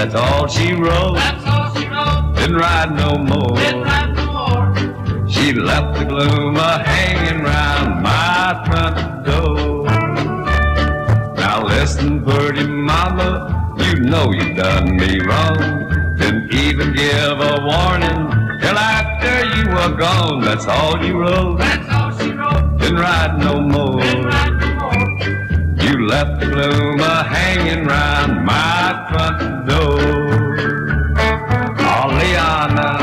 that's all she wrote. That's all she wrote. Didn't ride no more. Didn't ride no more. She left the gloom hanging round my front door. Now listen, pretty mama, you know you done me wrong. Didn't even give a warning till after you were gone. That's all you wrote. That's all she wrote. Didn't ride no more. Didn't ride no more. You left the gloom hanging round my front door. Oh, Leona.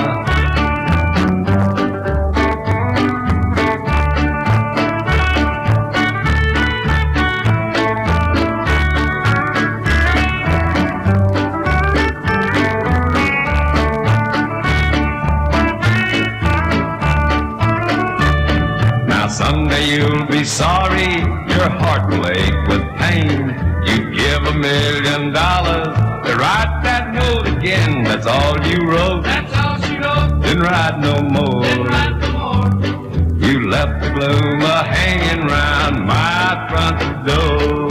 Someday you'll be sorry, your heart will ache with pain. You'd give $1 million to write that note again. That's all you wrote. That's all she wrote. Didn't write no more. Didn't write no more. You left the gloom hanging round my front door.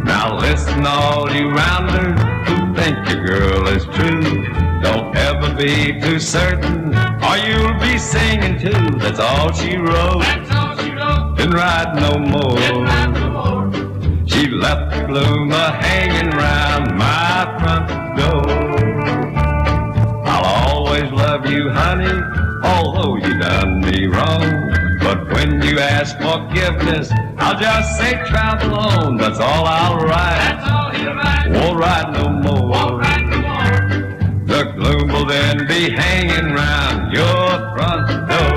Now listen, all you rounders who think your girl is true, don't ever be too certain, or you'll be singing too. That's all she wrote. That's all she wrote. Didn't write no more. Didn't write no more. She left the gloom hanging round my front door. I'll always love you, honey, although you done me wrong. But when you ask forgiveness, I'll just say travel on. That's all I'll write. That's all he'll write. Won't write no more. Won't write no more. The gloom will then be hanging round your front door.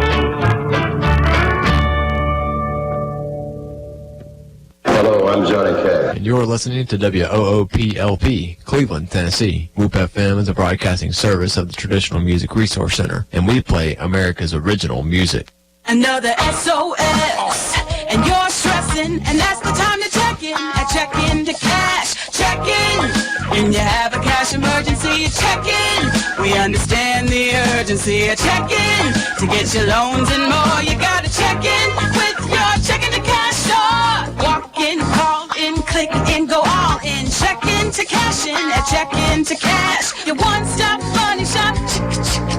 Hello, I'm Johnny Cash. And you're listening to WOOPLP, Cleveland, Tennessee. WOOP FM is a broadcasting service of the Traditional Music Resource Center, and we play America's original music. Another SOS, and you're stressing, and that's the time to check in. I check into cash, check in. When you have a cash emergency, you check in. We understand the urgency, check in. To get your loans and more, you gotta check in with your checking to cash store. Walk in, call in, click in, go all in. Check into cash in, check into cash. Your one-stop money shop,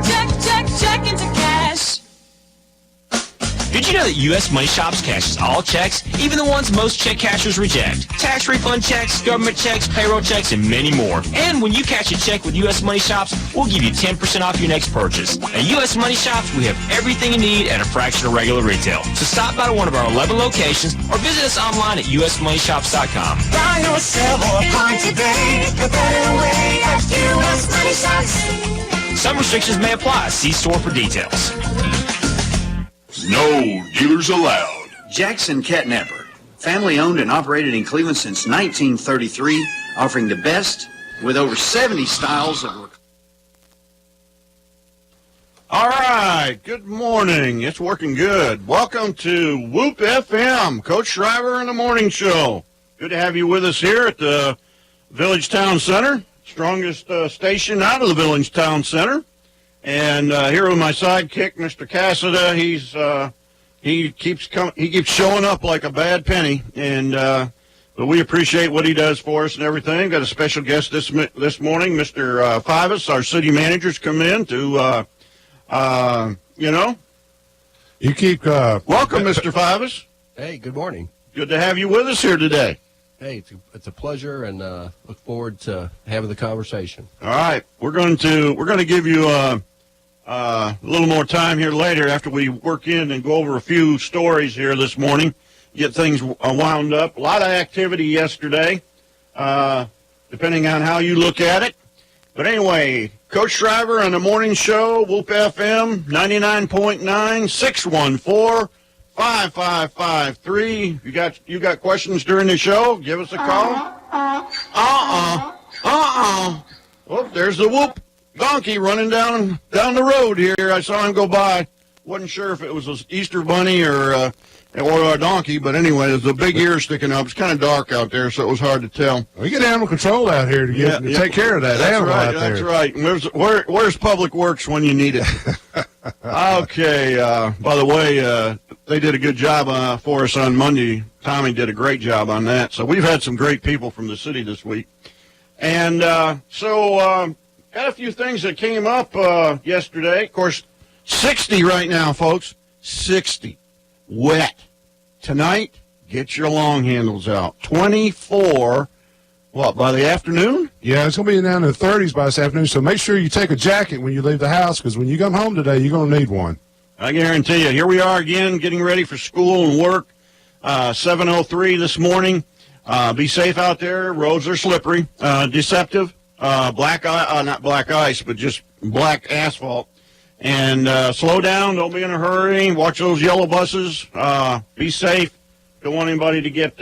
check into cash. Did you know that U.S. Money Shops cashes all checks, even the ones most check cashers reject? Tax refund checks, government checks, payroll checks, and many more. And when you cash a check with U.S. Money Shops, we'll give you 10% off your next purchase. At U.S. Money Shops, we have everything you need at a fraction of regular retail. So stop by to one of our 11 locations or visit us online at usmoneyshops.com. Buy yourself a pint today, a better way at U.S. Money Shops. Some restrictions may apply. See store for details. No dealers allowed. Jackson Catnapper, family owned and operated in Cleveland since 1933, offering the best with over 70 styles of... All right, good morning. It's working good. Welcome to WOOP FM, Coach Schriver and the Morning Show. Good to have you with us here at the Village Town Center, strongest station out of the Village Town Center. And here with my sidekick, Mr. Cassida, he keeps showing up like a bad penny, and but we appreciate what he does for us and everything. Got a special guest this morning, Mr. Fivas, our city manager's come in to, You keep welcome, Mr. Fivas. Hey, good morning. Good to have you with us here today. Hey, it's a pleasure, and look forward to having the conversation. All right, we're going to give you a little more time here later after we work in and go over a few stories here this morning, get things wound up. A lot of activity yesterday, depending on how you look at it. But anyway, Coach Schriver on the morning show, WOOP FM 99.9, 614-5553. You got questions during the show? Give us a call. Oh, there's the whoop donkey running down the road here. I saw him go by. Wasn't sure if it was an Easter bunny or a donkey, but anyway, there's a big ear sticking up. It's kind of dark out there, so it was hard to tell. We get animal control out here to take care of that animal out there. That's right. And where's Public Works when you need it? Okay. By the way, they did a good job for us on Monday. Tommy did a great job on that. So we've had some great people from the city this week. And got a few things that came up yesterday. Of course, 60 right now, folks. 60. Wet. Tonight, get your long handles out. 24. What, by the afternoon? Yeah, it's going to be down in the 30s by this afternoon, so make sure you take a jacket when you leave the house, because when you come home today, you're going to need one. I guarantee you. Here we are again, getting ready for school and work. 7:03 this morning. Be safe out there. Roads are slippery, deceptive. Not black ice, but just black asphalt. And slow down. Don't be in a hurry. Watch those yellow buses. Be safe. Don't want anybody to get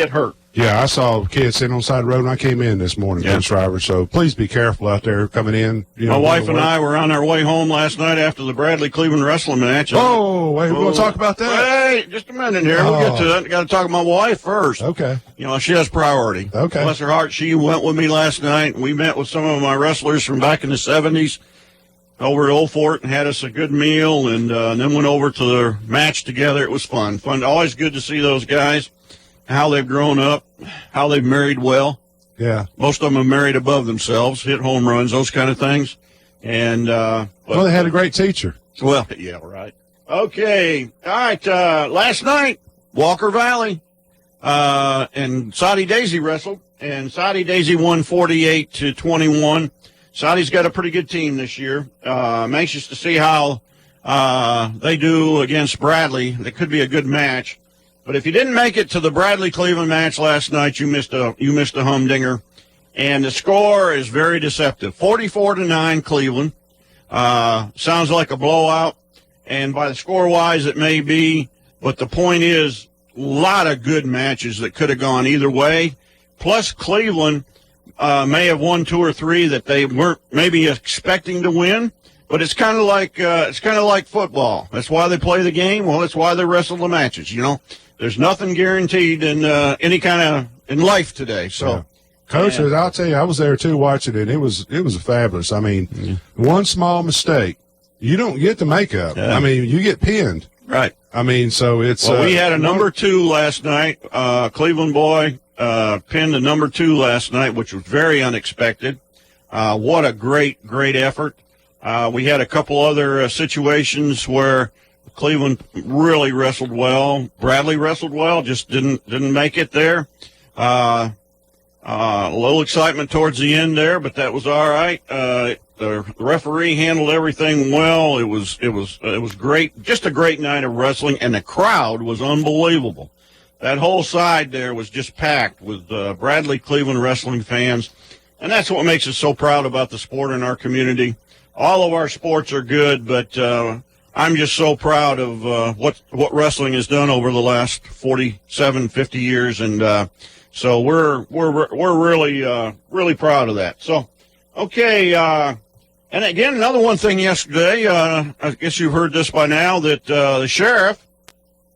hurt. Yeah, I saw kids sitting on the side of the road when I came in this morning, Coach Schriver, so please be careful out there coming in. My wife and I were on our way home last night after the Bradley-Cleveland wrestling match. Oh, wait, we're going to talk about that? Wait, just a minute here. We'll get to that. Got to talk to my wife first. Okay. She has priority. Okay. Bless her heart. She went with me last night. We met with some of my wrestlers from back in the 70s over at Old Fort and had us a good meal, and then went over to their match together. It was fun. Always good to see those guys. How they've grown up, how they've married well. Yeah. Most of them have married above themselves, hit home runs, those kind of things. And well, they had a great teacher. Well, yeah, right. Okay. All right. Last night, Walker Valley and Saudi Daisy wrestled, and Saudi Daisy won 48-21. Saudi's got a pretty good team this year. I'm anxious to see how they do against Bradley. That could be a good match. But if you didn't make it to the Bradley-Cleveland match last night, you missed a humdinger. And the score is very deceptive. 44-9 Cleveland. Sounds like a blowout. And by the score-wise, it may be. But the point is, a lot of good matches that could have gone either way. Plus, Cleveland may have won 2 or 3 that they weren't maybe expecting to win. But it's kind of like football. That's why they play the game. Well, that's why they wrestle the matches. There's nothing guaranteed in any kind of in life today. So, yeah. Coach, I'll tell you, I was there too watching it. It was fabulous. I mean, one small mistake, you don't get the makeup. Yeah. I mean, you get pinned. Right. I mean, so it's. Well, we had a number 2 last night. Cleveland boy pinned a number 2 last night, which was very unexpected. What a great effort. We had a couple other situations where Cleveland really wrestled well. Bradley wrestled well, just didn't make it there. A little excitement towards the end there, but that was all right. The referee handled everything well. It was great, just a great night of wrestling, and the crowd was unbelievable. That whole side there was just packed with Bradley Cleveland wrestling fans, and that's what makes us so proud about the sport in our community. All of our sports are good, but I'm just so proud of what wrestling has done over the last 47, 50 years, and so we're really proud of that. So, okay, and again, another one thing yesterday. I guess you've heard this by now that the sheriff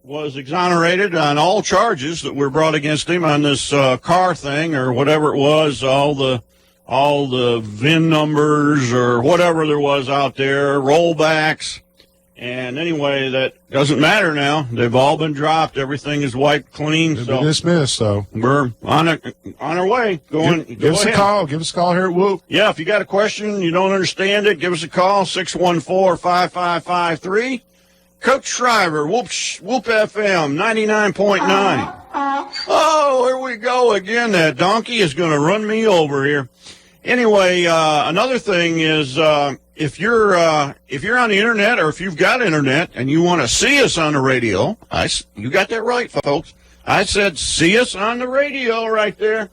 was exonerated on all charges that were brought against him on this car thing or whatever it was, all the VIN numbers or whatever there was out there, rollbacks. And anyway, that doesn't matter now. They've all been dropped. Everything is wiped clean. They've been dismissed, so we're on our way. Give us a call. Give us a call here at Whoop. Yeah, if you got a question, you don't understand it, give us a call, 614-5553. Coach Schriver, Whoop FM 99.9. Oh, here we go again. That donkey is going to run me over here. Anyway, another thing is if you're on the internet or if you've got internet and you want to see us on the radio, you got that right, folks. I said see us on the radio right there.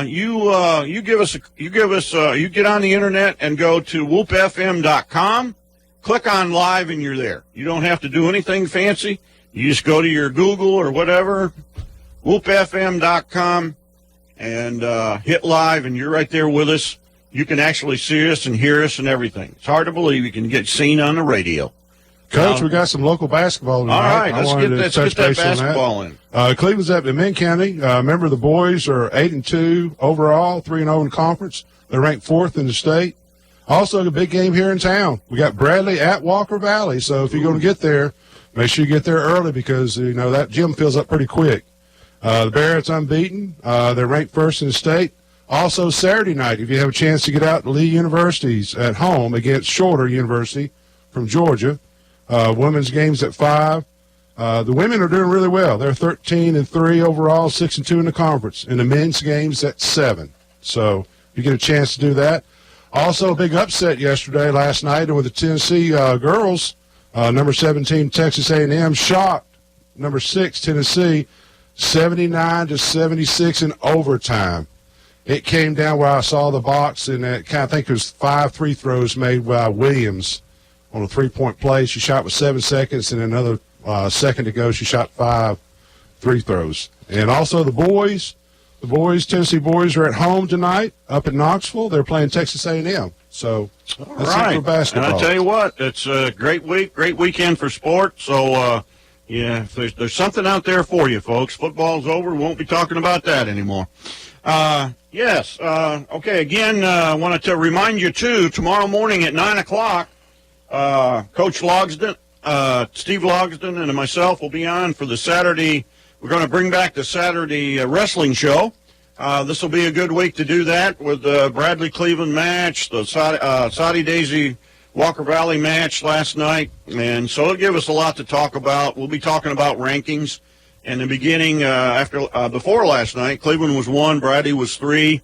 You get on the internet and go to whoopfm.com. Click on live and you're there. You don't have to do anything fancy. You just go to your Google or whatever, whoopfm.com, and hit live, and you're right there with us. You can actually see us and hear us and everything. It's hard to believe you can get seen on the radio. Coach, we got some local basketball tonight. All right, let's get that basketball in. Cleveland's up in Min County. Remember, the boys are 8-2 overall, 3-0 in conference. They're ranked 4th in the state. Also, a big game here in town. We got Bradley at Walker Valley. So if you're going to get there, make sure you get there early because, that gym fills up pretty quick. The Barrett's unbeaten. They're ranked 1st in the state. Also, Saturday night, if you have a chance to get out to Lee University's at home against Shorter University from Georgia, women's games at 5. The women are doing really well. They're 13-3 overall, 6-2 in the conference. And the men's games at 7. So you get a chance to do that. Also, a big upset last night with the Tennessee girls. Number 17 Texas A&M shocked number 6 Tennessee 79-76 in overtime. It came down where I saw the box, and I think it was 5 free throws made by Williams on a 3-point play. She shot with 7 seconds, and another second to go, she shot 5 free throws. And also the boys, Tennessee boys are at home tonight up in Knoxville. They're playing Texas A&M. So that's it for basketball. And I tell you what, it's a great week, great weekend for sports. So, yeah, if there's something out there for you, folks. Football's over. We won't be talking about that anymore. Yes. Okay, again, I wanted to remind you, too, tomorrow morning at 9 o'clock, Coach Logsdon, Steve Logsdon, and myself will be on for the Saturday. We're going to bring back the Saturday wrestling show. This will be a good week to do that with the Bradley Cleveland match, the Saudi Daisy Walker Valley match last night. And so it'll give us a lot to talk about. We'll be talking about rankings. In the beginning, before last night, Cleveland was 1, Bradley was 3.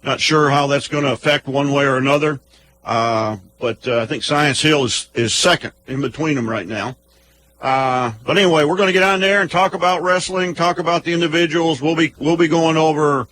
Not sure how that's going to affect one way or another. But I think Science Hill is second in between them right now. But anyway, we're going to get on there and talk about wrestling, talk about the individuals. We'll be going over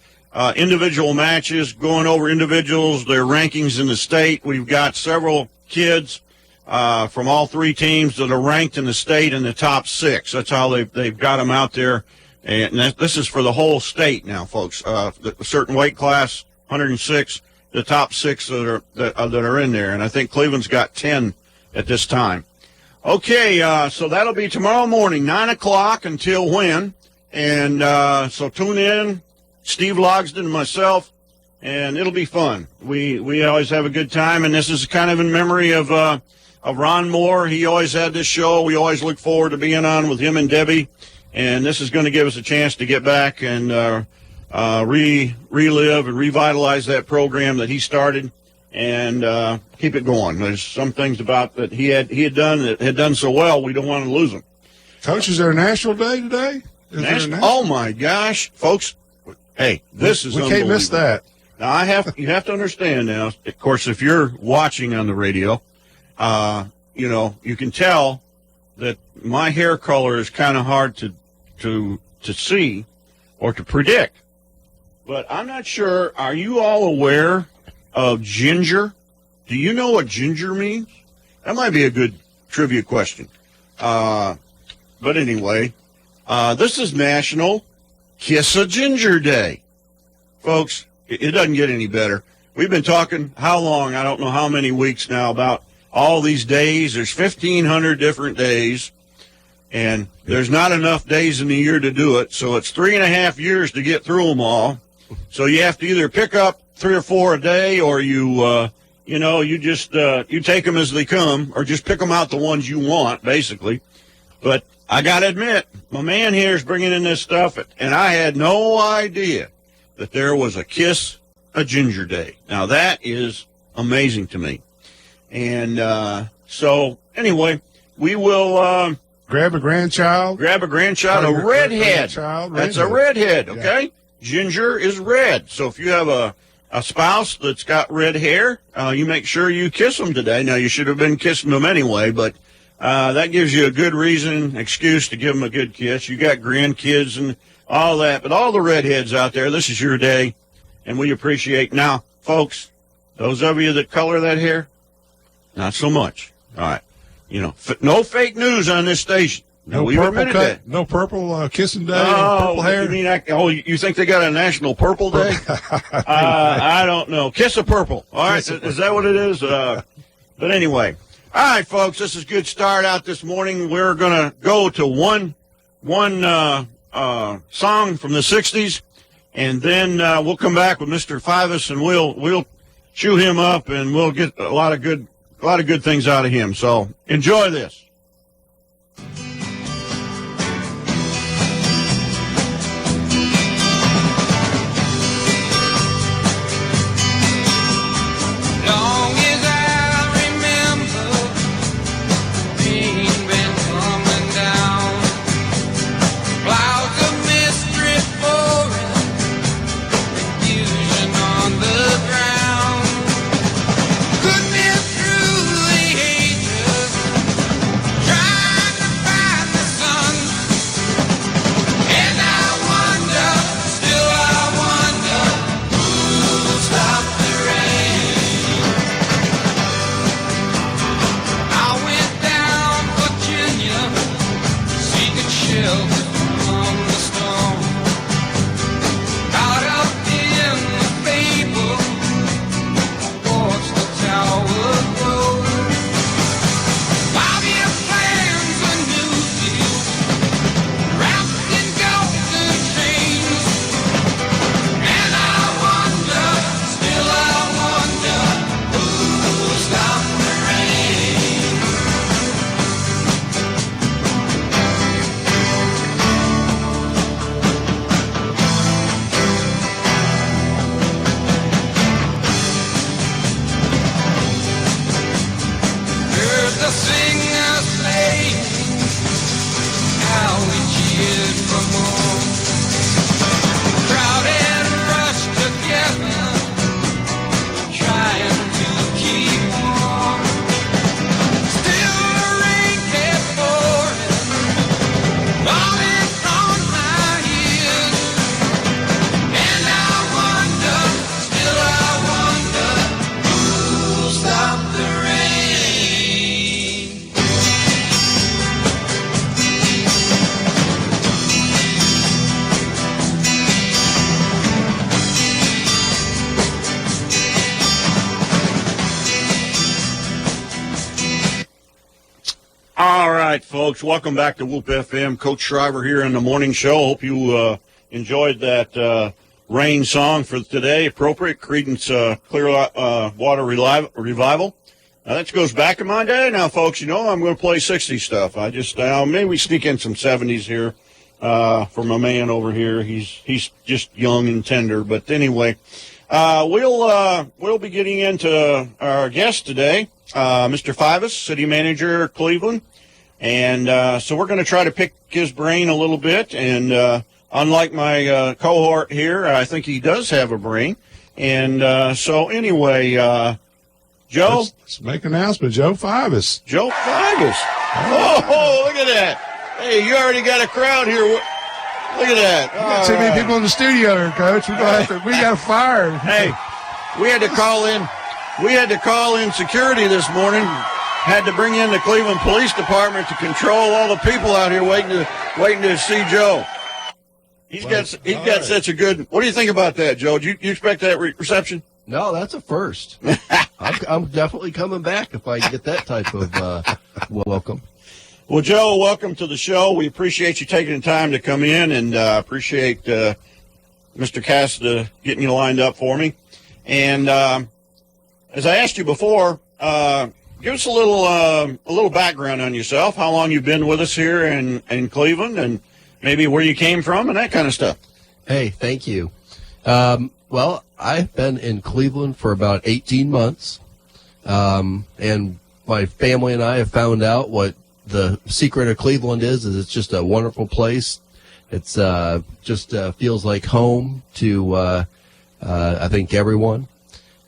individual matches, going over individuals, their rankings in the state. We've got several kids from all 3 teams that are ranked in the state in the top 6. That's how they've got them out there. And this is for the whole state now, folks. A certain weight class, 106, the top 6 that are in there. And I think Cleveland's got 10 at this time. Okay, so that'll be tomorrow morning, 9 o'clock until when? And so tune in, Steve Logsdon and myself, and it'll be fun. We always have a good time, and this is kind of in memory of Ron Moore. He always had this show. We always look forward to being on with him and Debbie, and this is going to give us a chance to get back and relive and revitalize that program that he started. And keep it going. There's some things about that he had done so well, we don't want to lose them. Coach, is there a national day today? Oh my gosh, folks! Hey, this is we can't miss that. Now you have to understand now. Of course, if you're watching on the radio, you can tell that my hair color is kind of hard to see or to predict. But I'm not sure. Are you all aware of ginger? Do you know what ginger means? That might be a good trivia question. But anyway, this is National Kiss a Ginger Day. Folks, it doesn't get any better. We've been talking how long? I don't know how many weeks now about all these days. There's 1,500 different days, and there's not enough days in the year to do it. So it's 3.5 years to get through them all. So you have to either pick up 3 or 4 a day, or you take them as they come, or just pick them out the ones you want, basically. But I got to admit, my man here is bringing in this stuff, and I had no idea that there was a Kiss a Ginger Day. Now, that is amazing to me. And so, anyway, we will grab a grandchild. A redhead. That's a redhead, okay? Yeah. Ginger is red. So if you have a spouse that's got red hair, you make sure you kiss them today. Now, you should have been kissing them anyway, but that gives you a good excuse to give them a good kiss. You got grandkids and all that, but all the redheads out there, this is your day, and we appreciate. Now, folks, those of you that color that hair, not so much. All right. No fake news on this station. No purple cut. No purple kissing day. Purple hair. You mean you think they got a National Purple Day? I don't know. Kiss a purple. All right, is that what it is? But anyway, all right, folks. This is a good start out this morning. We're gonna go to one song from the '60s, and then we'll come back with Mr. Fivas, and we'll chew him up, and we'll get a lot of good things out of him. So enjoy this. right, folks. Welcome back to Whoop FM. Coach Schriver here in the morning show. Hope you enjoyed that rain song for today. Appropriate. Creedence Clearwater Revival. That goes back in my day now, folks. You know, I'm going to play 60s stuff. I just maybe we sneak in some 70s here for my man over here. He's just young and tender. But anyway, we'll be getting into our guest today, Mr. Fivas, City Manager, Cleveland. And so we're going to try to pick his brain a little bit. And unlike my cohort here, I think he does have a brain. And so anyway, Joe? Let's make an announcement. Joe Fivas. Joe Fivas. Oh, look at that. Hey, you already got a crowd here. Look at that. We got too many people in the studio here, Coach. We got to fire. Hey, we had to call in. We had to call in security this morning. Had to bring in the Cleveland Police Department to control all the people out here waiting to see Joe. He's got such a good. What do you think about that, Joe? Do you expect that reception? No, that's a first. I'm definitely coming back if I get that type of welcome. Well, Joe, welcome to the show. We appreciate you taking the time to come in, and appreciate Mr. Cass getting you lined up for me. And as I asked you before, give us a little background on yourself. How long you've been with us here in Cleveland, and maybe where you came from, and that kind of stuff. Hey, thank you. Well, I've been in Cleveland for about 18 months, and my family and I have found out what the secret of Cleveland is it's just a wonderful place. It's just feels like home to, I think, everyone.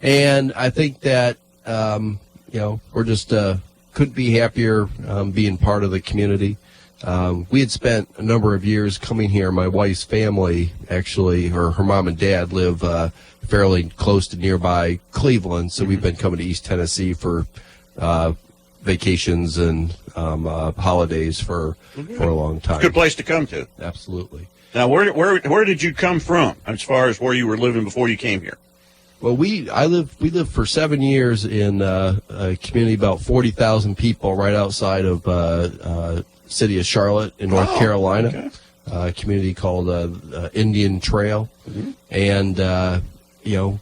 And I think that, we're just couldn't be happier being part of the community. We had spent a number of years coming here. My wife's family, actually, her mom and dad live fairly close to nearby Cleveland, so we've been coming to East Tennessee for vacations and holidays for a long time. It's a good place to come to. Absolutely. Now, where did you come from as far as where you were living before you came here? Well, we lived for 7 years in a community about 40,000 people right outside of city of Charlotte in North Carolina. Okay. A community called Indian Trail. Mm-hmm. And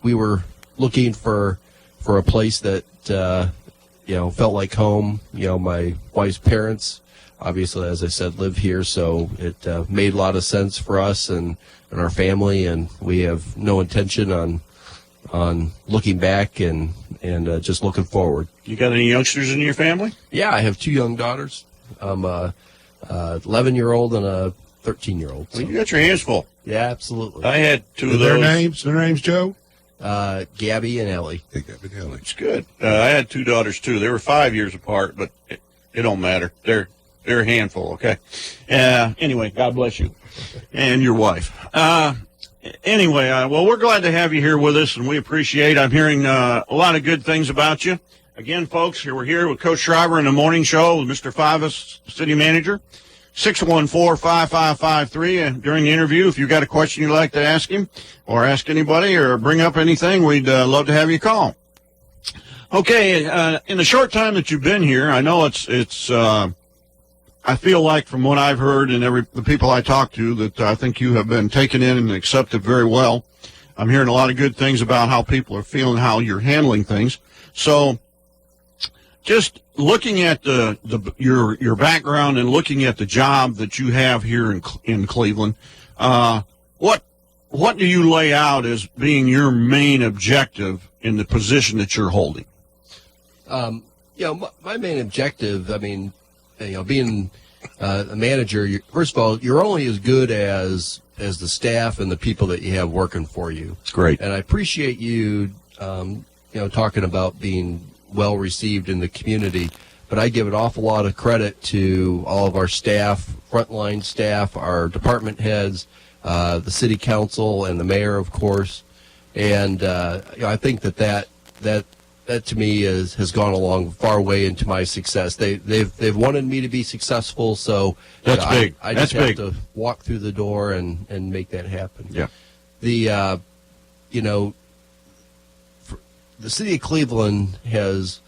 we were looking for a place that felt like home. My wife's parents, obviously, as I said, live here, so it made a lot of sense for us and our family, and we have no intention on looking back and just looking forward. You got any youngsters in your family? Yeah, I have two young daughters. I'm a 11-year-old and a 13-year-old. So. Well, you got your hands full. Yeah, absolutely. I had two of those. Their names, Joe? Gabby and Ellie. Hey, Gabby and Ellie. It's good. I had two daughters, too. They were 5 years apart, but it don't matter. They're a handful, okay? Anyway, God bless you. And your wife. Anyway, well, we're glad to have you here with us, and we appreciate I'm hearing a lot of good things about you. Again, folks, we're here with Coach Schriver in the morning show with Mr. Fivas, City Manager. 614-5553. And during the interview, if you've got a question you'd like to ask him or ask anybody or bring up anything, we'd love to have you call. Okay, in the short time that you've been here, I know it's I feel like from what I've heard and the people I talk to that I think you have been taken in and accepted very well. I'm hearing a lot of good things about how people are feeling, how you're handling things. So just looking at your background and looking at the job that you have here in Cleveland, what do you lay out as being your main objective in the position that you're holding? My main objective, being a manager, first of all, you're only as good as the staff and the people that you have working for you. It's great. And I appreciate you, talking about being well received in the community, but I give an awful lot of credit to all of our staff, frontline staff, our department heads, the city council, and the mayor, of course. And I think that to me has gone along far way into my success. They've wanted me to be successful, so that's big. I just have to walk through the door and make that happen. Yeah. The city of Cleveland has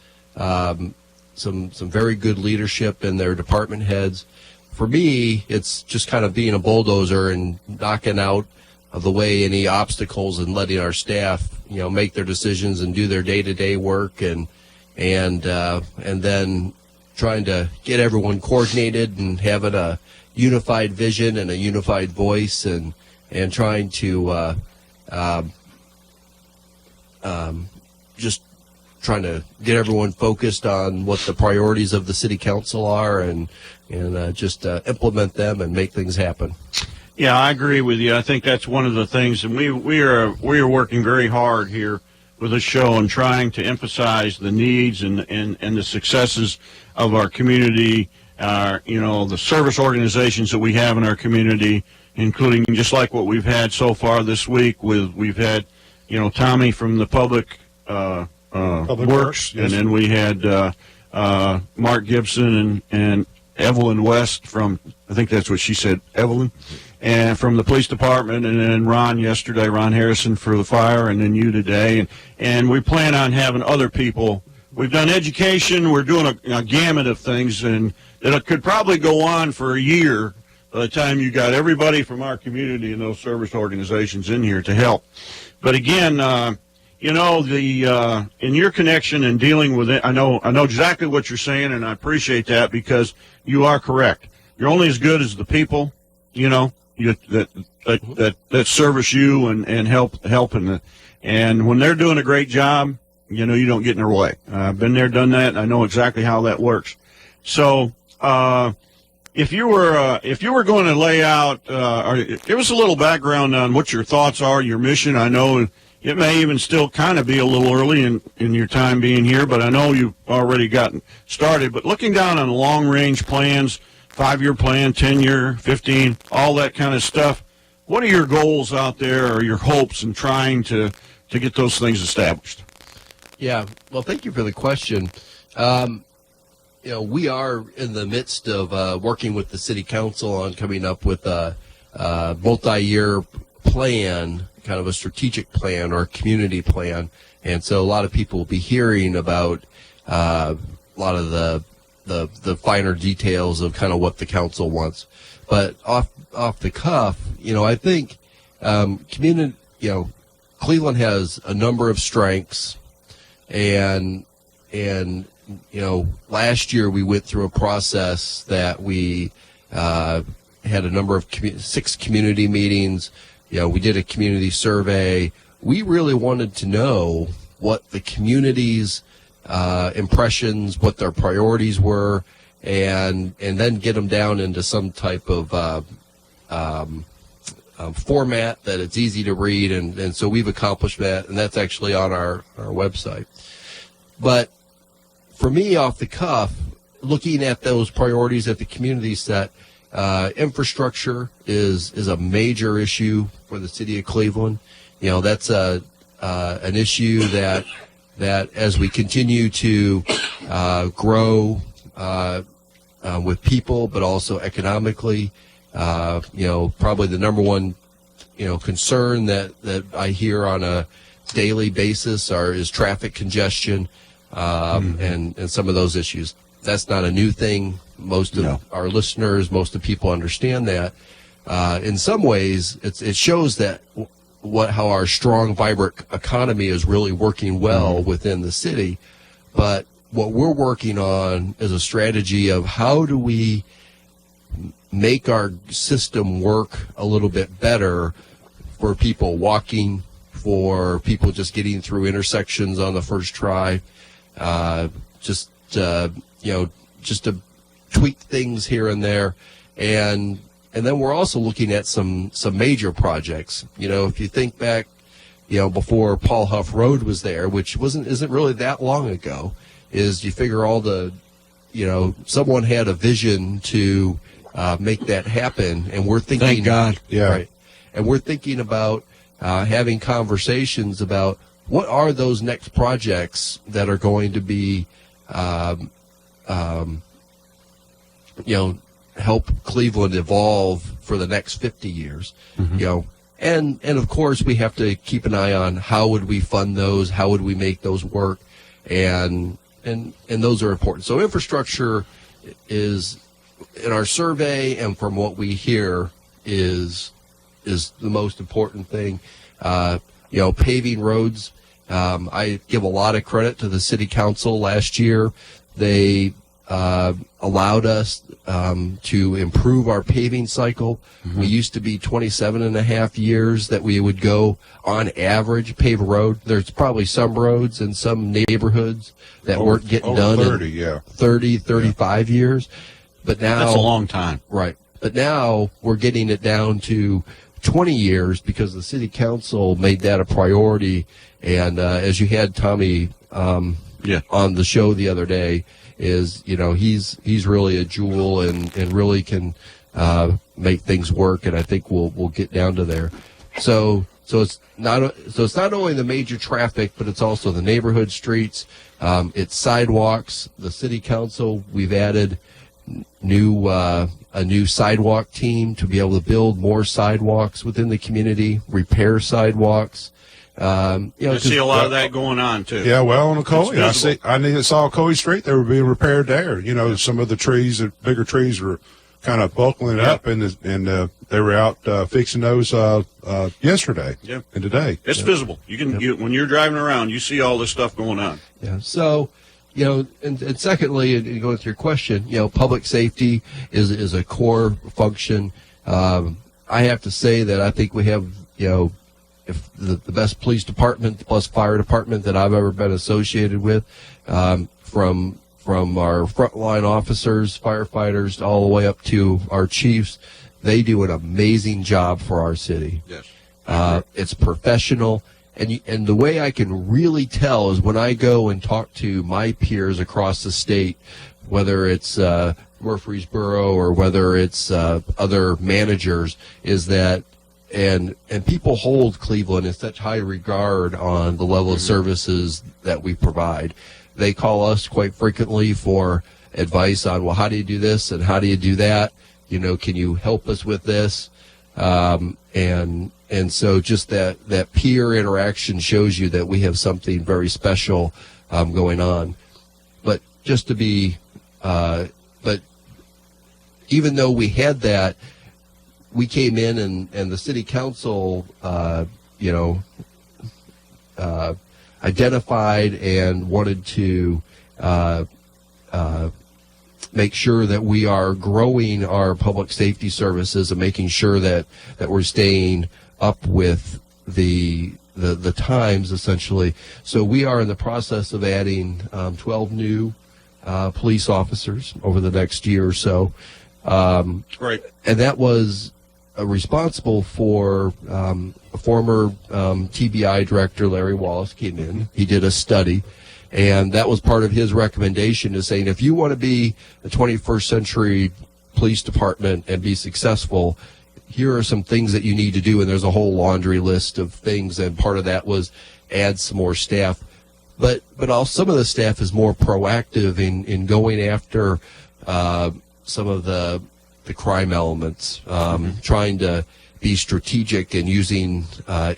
some very good leadership in their department heads. For me, it's just kind of being a bulldozer and knocking out of the way any obstacles and letting our staff, make their decisions and do their day-to-day work, and then trying to get everyone coordinated and having a unified vision and a unified voice, and trying to just trying to get everyone focused on what the priorities of the city council are, and just implement them and make things happen. Yeah, I agree with you. I think that's one of the things, and we are working very hard here with the show and trying to emphasize the needs and the successes of our community. The service organizations that we have in our community, including just like what we've had so far this week. We've had Tommy from the Public Works, yes. And then we had Mark Gibson and Evelyn West from, I think that's what she said, Evelyn, and from the police department, and then Ron Harrison for the fire, and then you today. And we plan on having other people. We've done education. We're doing a gamut of things, and it could probably go on for a year by the time you got everybody from our community and those service organizations in here to help. But again, in your connection and dealing with it, I know exactly what you're saying, and I appreciate that, because you are correct. You're only as good as the people, that service you and help and when they're doing a great job, you don't get in their way. I've been there, done that, and I know exactly how that works. So, if you were going to lay out, or give us a little background on what your thoughts are, your mission. I know it may even still kind of be a little early in your time being here, but I know you've already gotten started. But looking down on long-range plans, 5-year plan, 10-year, 15, all that kind of stuff, what are your goals out there, or your hopes in trying to get those things established? Yeah, well, thank you for the question. We are in the midst of working with the city council on coming up with a multi-year plan, kind of a strategic plan or a community plan. And so a lot of people will be hearing about a lot of the finer details of kind of what the council wants. But off the cuff, I think community, Cleveland has a number of strengths, and last year we went through a process that we had a number of 6 community meetings. We did a community survey. We really wanted to know what the community's impressions, what their priorities were, and then get them down into some type of format that it's easy to read, and so we've accomplished that, and that's actually on our website. But for me, off the cuff, looking at those priorities that the community set, infrastructure is a major issue for the city of Cleveland. That's an issue that as we continue to grow with people, but also economically, probably the number one concern that I hear on a daily basis is traffic congestion. And some of those issues. That's not a new thing. Most of our listeners, most of the people understand that. In some ways, it shows that how our strong, vibrant economy is really working well within the city. But what we're working on is a strategy of how do we make our system work a little bit better for people walking, for people just getting through intersections on the first try. Just to tweak things here and there, and then we're also looking at some major projects. If you think back, before Paul Huff Road was there, which isn't really that long ago, is you figure all the, someone had a vision to make that happen, and we're thinking, thank God, yeah, right, and we're thinking about having conversations about what are those next projects that are going to be, help Cleveland evolve for the next 50 years. And of course we have to keep an eye on how would we fund those, how would we make those work, and and those are important. So infrastructure is, in our survey and from what we hear, is the most important thing. Paving roads. I give a lot of credit to the city council last year. They allowed us to improve our paving cycle. We used to be 27 and a half years that we would go on average pave a road. There's probably some roads in some neighborhoods that weren't getting done 30, in 30, 35 years. But now That's a long time. Right. But now we're getting it down to 20 years because the city council made that a priority. And as you had Tommy on the show the other day, he's really a jewel and really can make things work. And I think we'll get down to there. So it's not only the major traffic, but it's also the neighborhood streets. It's sidewalks. The city council, we've added a new sidewalk team to be able to build more sidewalks within the community, repair sidewalks. I see a lot of that going on too. Yeah, well, on Coley, I saw Coley Street. They were being repaired there. Some of the trees, the bigger trees, were kind of buckling up, and they were out fixing those yesterday and today. It's visible. You can when you're driving around, you see all this stuff going on. Yeah. So, and secondly, and going to your question, public safety is a core function. I have to say that I think we have, if the best police department plus fire department that I've ever been associated with, from our frontline officers, firefighters, all the way up to our chiefs. They do an amazing job for our city. Yes. It's professional. And the way I can really tell is when I go and talk to my peers across the state, whether it's Murfreesboro or whether it's other managers, is that and people hold Cleveland in such high regard on the level of services that we provide. They call us quite frequently for advice on, well, how do you do this and how do you do that? Can you help us with this? And so just that peer interaction shows you that we have something very special going on. But just to be, but even though we had that, we came in and the city council, identified and wanted to make sure that we are growing our public safety services and making sure that we're staying up with the times, essentially. So we are in the process of adding 12 new police officers over the next year or so. Great. And that was responsible for a former TBI director, Larry Wallace, came in. He did a study, and that was part of his recommendation, is saying if you want to be a 21st century police department and be successful, here are some things that you need to do. And there's a whole laundry list of things, and part of that was add some more staff. But also some of the staff is more proactive in going after some of the crime elements, trying to be strategic and using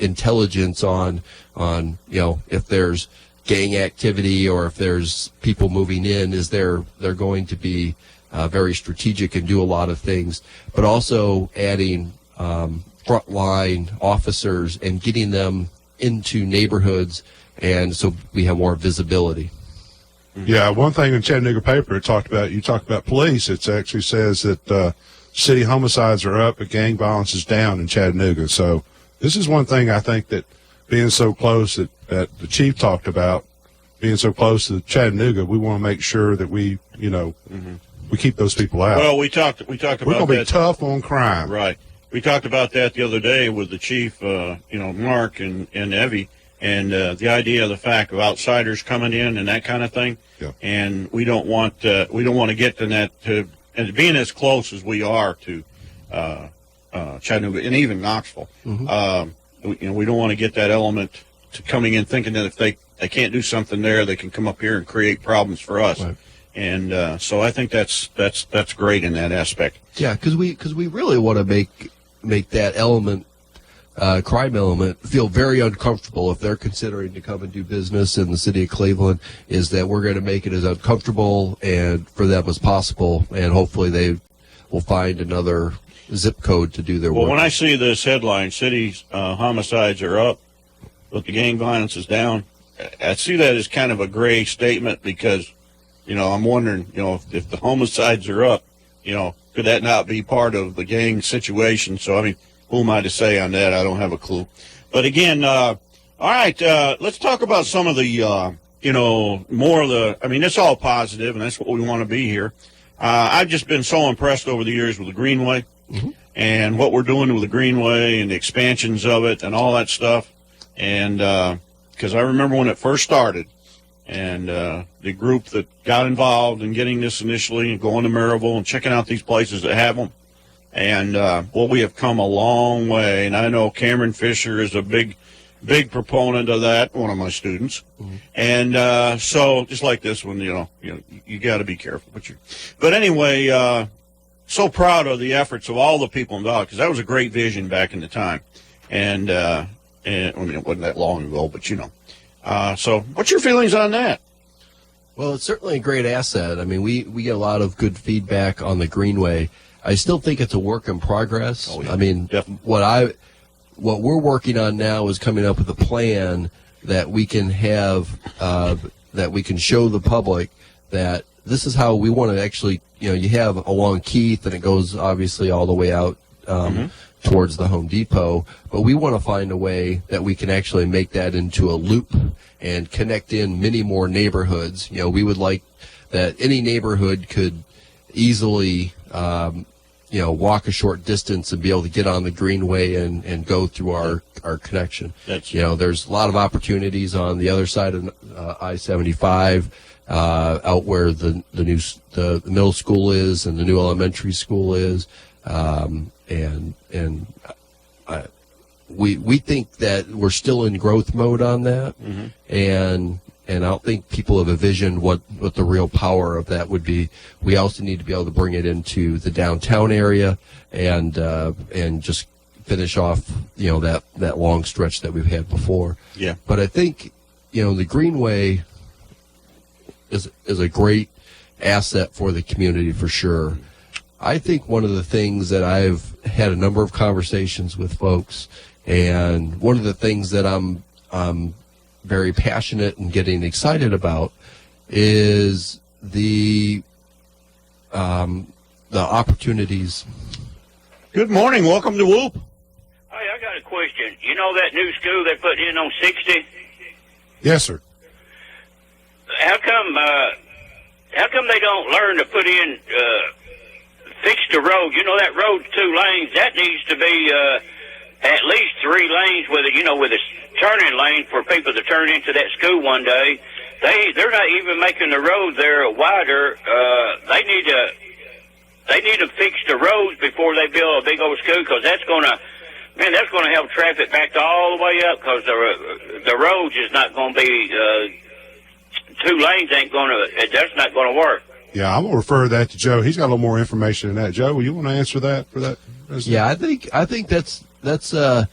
intelligence on if there's gang activity or if there's people moving in, they're going to be very strategic and do a lot of things, but also adding frontline officers and getting them into neighborhoods, and so we have more visibility. Yeah, one thing in Chattanooga paper you talked about police. It actually says that city homicides are up, but gang violence is down in Chattanooga. So this is one thing I think that being so close that the chief talked about, being so close to Chattanooga, we want to make sure that we keep those people out. Well, we talked about that. We're going to be tough on crime. Right. We talked about that the other day with the chief, Mark and Evie. And the idea of the fact of outsiders coming in and that kind of thing, and we don't want to get to that. And being as close as we are to Chattanooga and even Knoxville, we don't want to get that element to coming in thinking that if they can't do something there, they can come up here and create problems for us. Right. And so I think that's great in that aspect. Yeah, because we really want to make that element crime element feel very uncomfortable if they're considering to come and do business in the city of Cleveland, is that we're going to make it as uncomfortable and for them as possible, and hopefully they will find another zip code to do their work. Well, when I see this headline, cities homicides are up, but the gang violence is down, I see that as kind of a gray statement because, I'm wondering, if the homicides are up, could that not be part of the gang situation? So, I mean, who am I to say on that? I don't have a clue. But again, all right, let's talk about some of the, more of the, it's all positive, and that's what we want to be here. I've just been so impressed over the years with the Greenway and what we're doing with the Greenway and the expansions of it and all that stuff. And because I remember when it first started and the group that got involved in getting this initially and going to Maryville and checking out these places that have them. And, we have come a long way. And I know Cameron Fisher is a big proponent of that, one of my students. And so just like this one, you got to be careful. But anyway, so proud of the efforts of all the people involved, because that was a great vision back in the time. And it wasn't that long ago, but so what's your feelings on that? Well, it's certainly a great asset. I mean, we get a lot of good feedback on the Greenway. I still think it's a work in progress. Oh, yeah. I mean, Definitely. what we're working on now is coming up with a plan that we can have, that we can show the public that this is how we want to actually, you have along Keith and it goes obviously all the way out towards the Home Depot, but we want to find a way that we can actually make that into a loop and connect in many more neighborhoods. We would like that any neighborhood could easily, walk a short distance and be able to get on the Greenway and go through our connection. There's a lot of opportunities on the other side of I-75, out where the middle school is and the new elementary school is, we think that we're still in growth mode on that, and I don't think people have envisioned what the real power of that would be. We also need to be able to bring it into the downtown area and just finish off, that long stretch that we've had before. Yeah. But I think, the Greenway is a great asset for the community for sure. I think one of the things that I've had a number of conversations with folks, and one of the things that I'm very passionate and getting excited about is the opportunities. Good morning. Welcome to Whoop. Hey, I got a question. You know that new school they put in on 60? Yes, sir. How come they don't learn to put in, fix the road? That road's 2 lanes. That needs to be at least 3 lanes with a turning lane for people to turn into that school one day. They're not even making the road there wider. They need to fix the roads before they build a big old school, because that's gonna help traffic back all the way up, because the roads is not gonna be 2 lanes that's not gonna work. Yeah, I'm gonna refer that to Joe. He's got a little more information than that. Joe, will you want to answer that for that? Yeah, I think that's a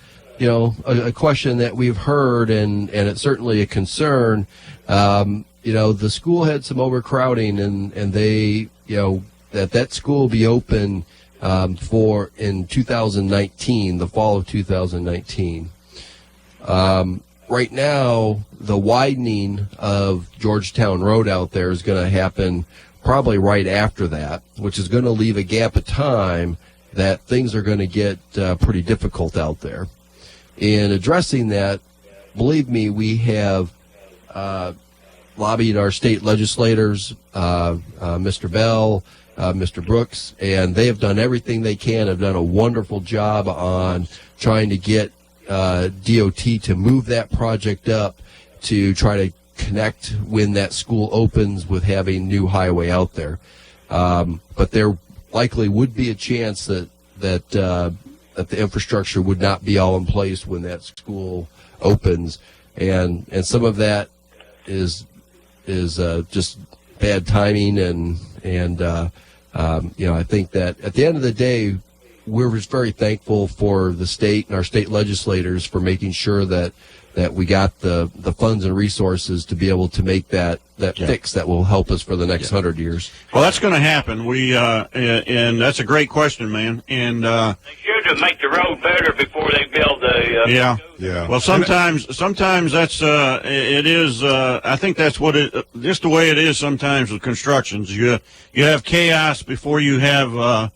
question that we've heard, and it's certainly a concern. The school had some overcrowding, and they, that school will be open in 2019, the fall of 2019. Right now, the widening of Georgetown Road out there is going to happen probably right after that, which is going to leave a gap of time that things are going to get pretty difficult out there. In addressing that, believe me, we have lobbied our state legislators, Mr. Bell, Mr. Brooks, and they have done everything they can, have done a wonderful job on trying to get DOT to move that project up to try to connect when that school opens with having new highway out there. But there likely would be a chance that the infrastructure would not be all in place when that school opens, and some of that is just bad timing, and I think that at the end of the day, we're just very thankful for the state and our state legislators for making sure that we got the funds and resources to be able to make that fix that will help us for the next 100 years. Well, that's going to happen. And that's a great question, man. And They should make the road better before they build the. yeah. Yeah. Well, sometimes that's it is. I think that's what it. Just the way it is sometimes with constructions. You have chaos before you have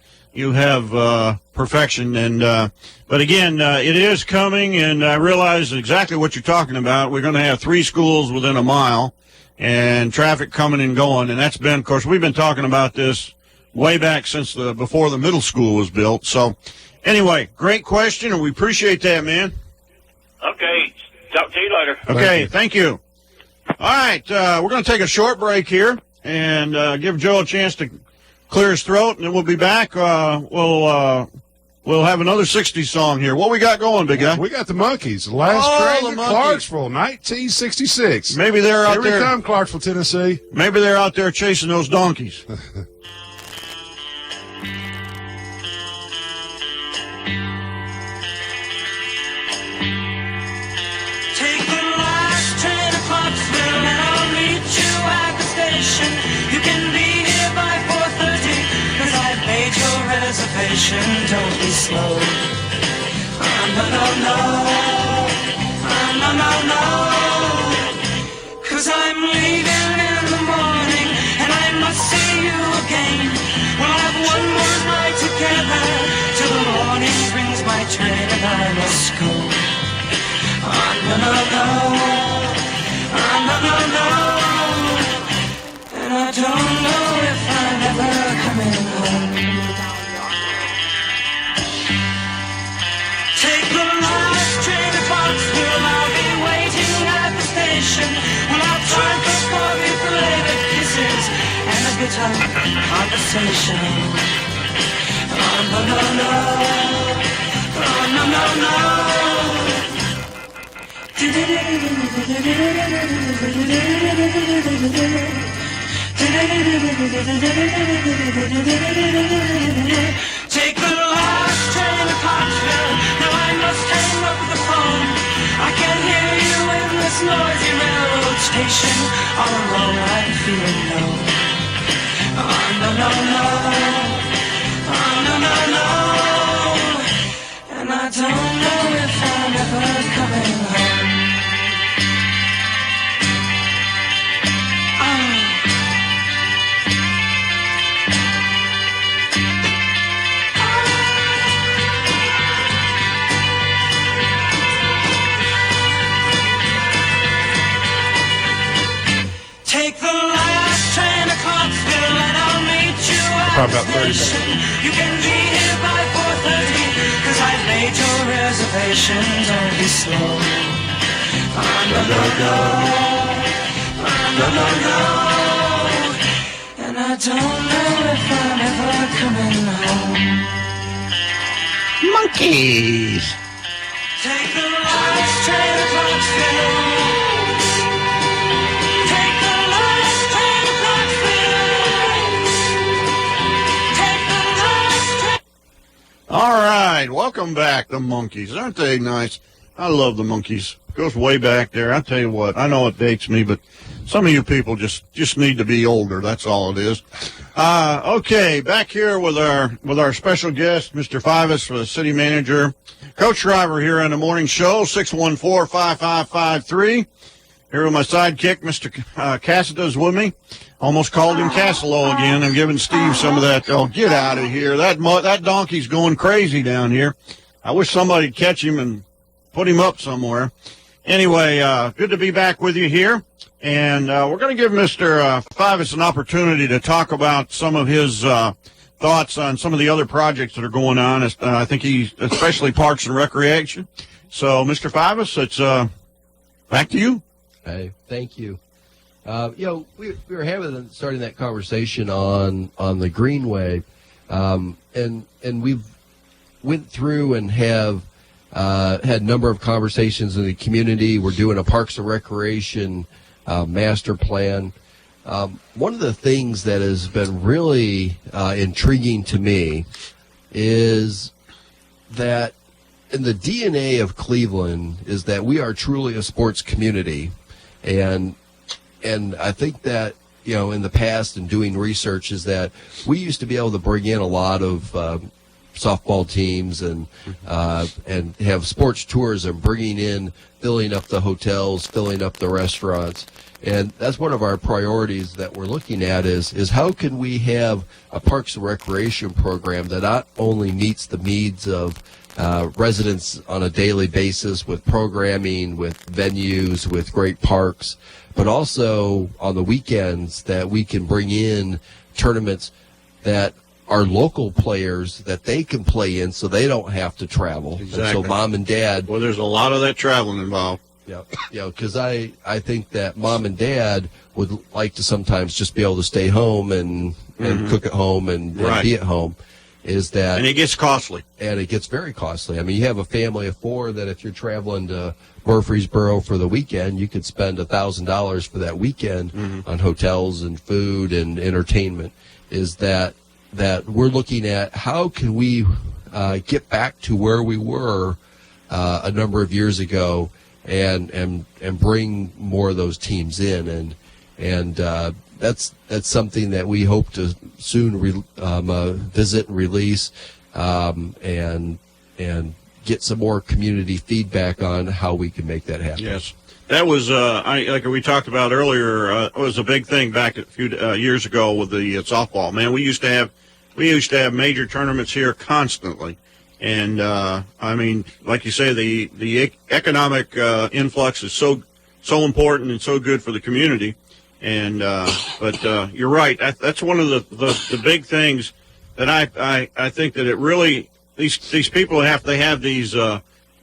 perfection. And but again, it is coming, and I realize exactly what you're talking about. We're going to have 3 schools within a mile, and traffic coming and going. And that's been, of course, we've been talking about this way back since before the middle school was built. So, anyway, great question, and we appreciate that, man. Okay, talk to you later. Okay, thank you. All right, we're going to take a short break here and give Joe a chance to clear his throat, and then we'll be back. We'll have another 60s song here. What we got going, big guy? We got the Monkees. Last Train to Clarksville, 1966. Maybe they're out Here there. we come, Clarksville, Tennessee. Maybe they're out there chasing those donkeys. Take the last train to Clarksville and I'll meet you at the station. You can be here by 4:30 'cause I've made your reservation. Don't be slow. No, no, no. No, no, no. 'Cause I'm leaving in the morning and I must see you again. We'll have one more night together till the morning brings my train and I must go. No, no, no. No, no, no. And I don't know if I'm ever coming home. Take the last train to Clarksville. I'll be waiting at the station. We'll have time for coffee, flavored kisses, and a good time conversation. No, no, no. No, no, no. Take the last train to Clarksville. Now I must hang up the phone. I can hear you in this noisy railroad station. All alone I'm feeling low. No, no, no. No, no, no. And I don't know if I'm ever coming home. Take the last train to Clarksville and I'll meet you at Probably the about 30 station. You can be here by 4:30 'cause I've made your reservation. Don't be slow. No, no, no. No, no, no. And I don't know if I'm ever coming home. Monkeys. Take the last train to Clarksville. Take the last train to Clarksville. Take the last train. All right, welcome back, the Monkeys. Aren't they nice? I love the Monkeys. Goes way back there. I tell you what, I know it dates me, but some of you people just need to be older. That's all it is. Okay, back here with our special guest, Mr. Fivas, the city manager, Coach Schriver here on the morning show, 614-5553. Here with my sidekick, Mr. Cassada's with me. Almost called him Casselo again. I'm giving Steve some of that. Oh, get out of here. That donkey's going crazy down here. I wish somebody'd catch him and put him up somewhere. Anyway, good to be back with you here. And we're going to give Mr. Fivas an opportunity to talk about some of his thoughts on some of the other projects that are going on. I think especially Parks and Recreation. So, Mr. Fivas, it's back to you. Hey, thank you. We were starting that conversation on the Greenway, and we've went through and have had a number of conversations in the community. We're doing a Parks and Recreation master plan. One of the things that has been really intriguing to me is that in the DNA of Cleveland is that we are truly a sports community, and I think that, you know, in the past and doing research is that we used to be able to bring in a lot of softball teams and have sports tours and bringing in, filling up the hotels, filling up the restaurants. And that's one of our priorities that we're looking at is how can we have a Parks and Recreation program that not only meets the needs of residents on a daily basis with programming, with venues, with great parks, but also on the weekends that we can bring in tournaments that are local players that they can play in so they don't have to travel. Exactly. And so mom and dad. Well, there's a lot of that traveling involved. Yeah, because I think that mom and dad would like to sometimes just be able to stay home and cook at home and be at home. Is that, and it gets costly. And it gets very costly. I mean, you have a family of four that if you're traveling to Murfreesboro for the weekend, you could spend $1,000 for that weekend on hotels and food and entertainment. Is that we're looking at how can we get back to where we were a number of years ago and bring more of those teams in, and that's something that we hope to soon visit and release, and get some more community feedback on how we can make that happen. Yes, that was like we talked about earlier. It was a big thing back a few years ago with the softball. Man, we used to have major tournaments here constantly. And, I mean, like you say, the economic influx is so important and so good for the community. And but you're right. That's one of the big things that I think that it really these people they have these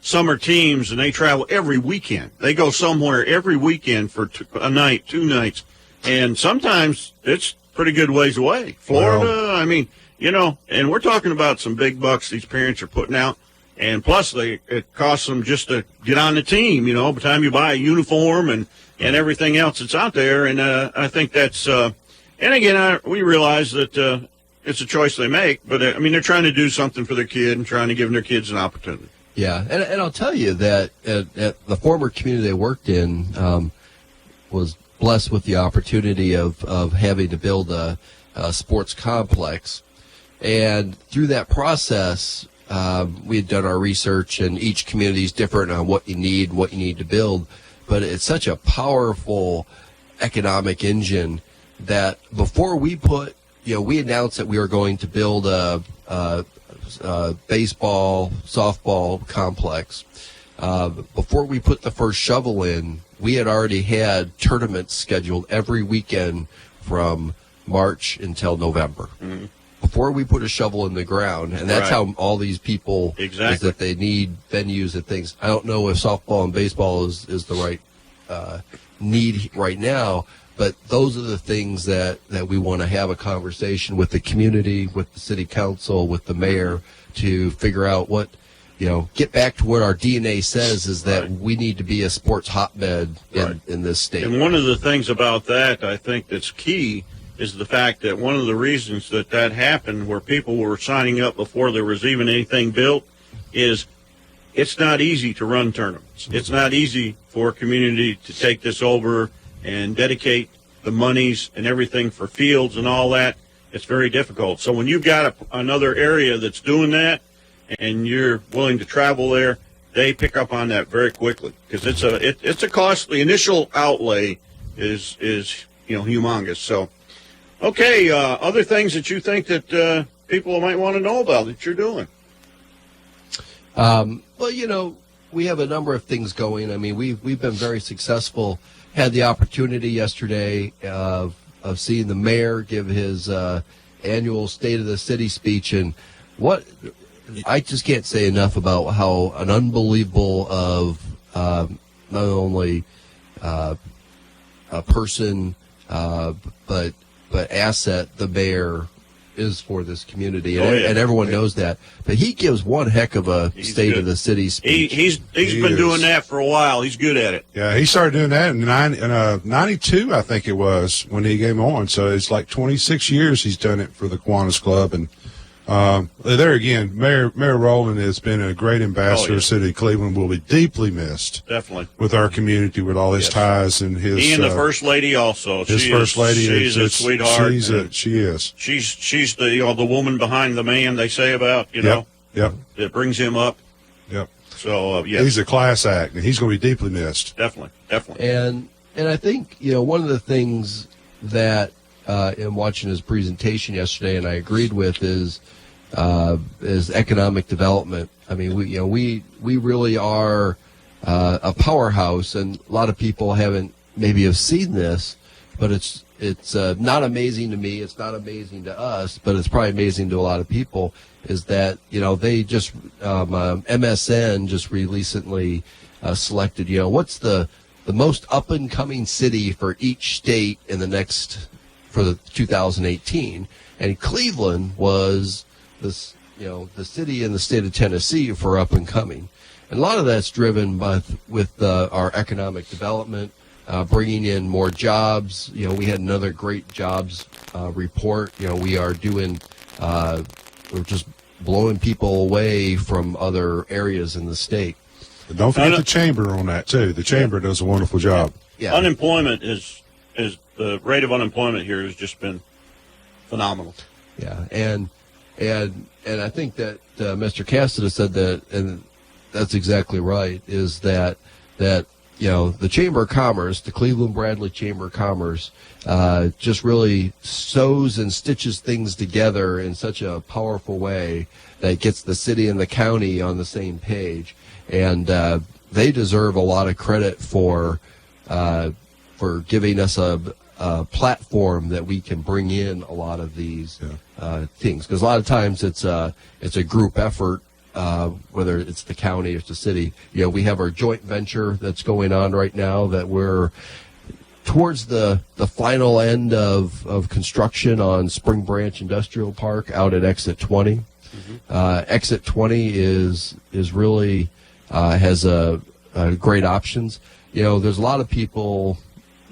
summer teams and they travel every weekend. They go somewhere every weekend for a night, 2 nights, and sometimes it's pretty good ways away. Florida, I mean. You know, and we're talking about some big bucks these parents are putting out, and plus it costs them just to get on the team, you know, by the time you buy a uniform and everything else that's out there. And I think that's, and again, we realize that it's a choice they make, but I mean, they're trying to do something for their kid and trying to give their kids an opportunity. Yeah, and I'll tell you that at the former community they worked in was blessed with the opportunity of having to build a sports complex. And through that process, we had done our research, and each community is different on what you need to build. But it's such a powerful economic engine that before we we announced that we were going to build a baseball, softball complex. Before we put the first shovel in, we had already had tournaments scheduled every weekend from March until November. Mm-hmm. Before we put a shovel in the ground, and that's how all these people is that they need venues and things. I don't know if softball and baseball is the right need right now, but those are the things that we want to have a conversation with the community, with the city council, with the mayor to figure out what, get back to what our DNA says is that we need to be a sports hotbed in this state. And one of the things about that I think that's key is the fact that one of the reasons that happened where people were signing up before there was even anything built is it's not easy to run tournaments. It's not easy for a community to take this over and dedicate the monies and everything for fields and all that. It's very difficult. So when you've got another area that's doing that and you're willing to travel there, they pick up on that very quickly because it's a costly initial outlay is humongous. So. Okay, other things that you think that people might want to know about that you're doing? Well, we have a number of things going. I mean, we've been very successful. Had the opportunity yesterday of seeing the mayor give his annual State of the City speech, and what I just can't say enough about how an unbelievable of not only a person but asset the mayor is for this community, and everyone knows that. But he gives one heck of a State of the City speech. He's been doing that for a while. He's good at it. Yeah, he started doing that in 92, I think it was, when he came on. So it's like 26 years he's done it for the Kiwanis Club, and There again, Mayor Rowland has been a great ambassador. Oh, yeah. City of Cleveland will be deeply missed. Definitely. With our community, with all his ties and his. He and the First Lady also. His First Lady she's a sweetheart. She is. She's the the woman behind the man. They say about Yep. that brings him up. Yep. So yeah, he's a class act, and he's going to be deeply missed. Definitely. And I think one of the things that in watching his presentation yesterday, and I agreed with, is economic development. I mean, we really are a powerhouse, and a lot of people have seen this, but it's not amazing to me. It's not amazing to us, but it's probably amazing to a lot of people. Is that they just MSN just recently selected what's the most up and coming city for each state in the next for the 2018, and Cleveland was this the city in the state of Tennessee for up and coming, and a lot of that's driven with our economic development, bringing in more jobs. We had another great jobs report. We are doing we're just blowing people away from other areas in the state. But don't forget the chamber on that too. The chamber does a wonderful job. Yeah. Unemployment is the rate of unemployment here has just been phenomenal. Yeah, and I think that Mr. Cassidy said that, and that's exactly right. Is that the Chamber of Commerce, the Cleveland Bradley Chamber of Commerce, just really sews and stitches things together in such a powerful way that gets the city and the county on the same page, and they deserve a lot of credit for giving us a platform that we can bring in a lot of these things, because a lot of times it's a group effort. Whether it's the county or it's the city, we have our joint venture that's going on right now that we're towards the final end of construction on Spring Branch Industrial Park out at Exit 20. Exit 20 is really has a great options. There's a lot of people